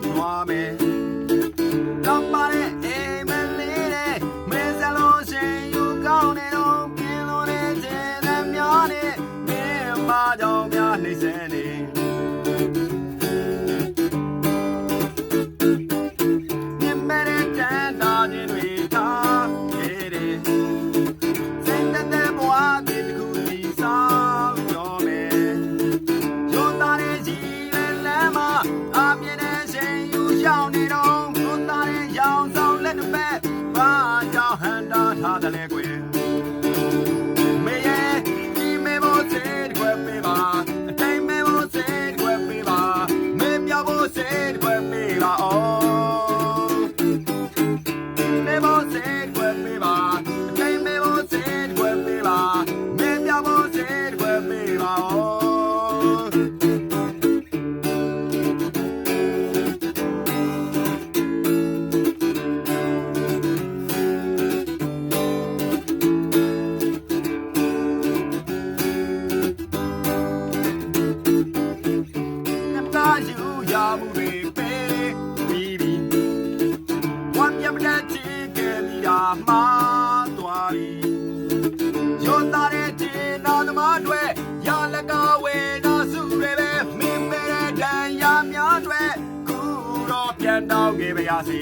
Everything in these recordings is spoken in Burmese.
သွားမယ်တော့ပါတဲ့အိမ်မလေးတဲ့မဲစလုံးရှင်ယူကောင်းနေတော့ပြင်းလို့နေတဲ့တဲ့များနဲ့မင်းမကြောင့်များနေစဲနေမြင်မဲ့တဲ့တန်တာချင်းတွေထားခဲ့တယ်စိတ်တဲ့ဘဝတည်းတစ်ခုစီစားပြောမယ်ရုံးသားတဲ့ကြီးလည်းလမ်းမှာအပြင်းတဲ့ရှင်ယူရောက်နေတော့ရုံးသားတဲ့ရောင်ဆောင်လက်တစ်ဖက်ဘာကြောင့်ဟန်တာထားတယ်လဲကွယ်မေရဲ့ဒီမေမို့စေတကွယ်ပေးပါအတိုင်းမေမို့စေတကွယ်ပေးပါမေပြောက်ဖို့စေတကွယ်ပေးပါအော်မေမို့စေတကွယ်ပေးပါအတိုင်းမေမို့စေတကွယ်ပေးပါမေပြောက်ဖို့စေတကွယ်ပေးပါအော်ယူရမှုတွေပေးပြီးဝမ်းပြမတဲ့ချီကလေးရာမှာသွားပြီရုံးသားတဲ့ချီနာသမားတွေရလကဝေနာစုတွေပဲမင်းမဲတဲ့တန်ရများတွေခုတော့ပြန်တောင်းခဲ့ပါရစေ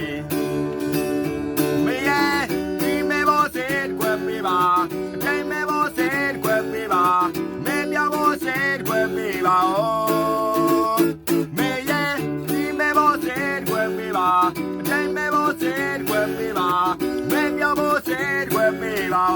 မေရဲ့ဒီမဲဘောစေကွယ်ပေးပါအတိုင်းမဲဘောစေကွယ်ပေးပါမဲပြောင်းဘောစေကွယ်ပေးပါအတိုင်းမဲဘောစေကွယ်ပေးပါမဲပြောဘောစေကွယ်ပေးပါ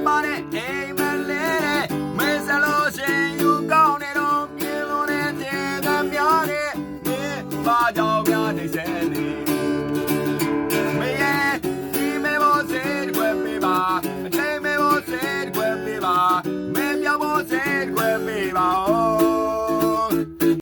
ပါတဲ့အိမ်မလေးတဲ့မဲစလို့ရှင်ယူကောင်းနေတော့ပြင်းလို့နေတဲ့ကံများတဲ့ဒီပါကြော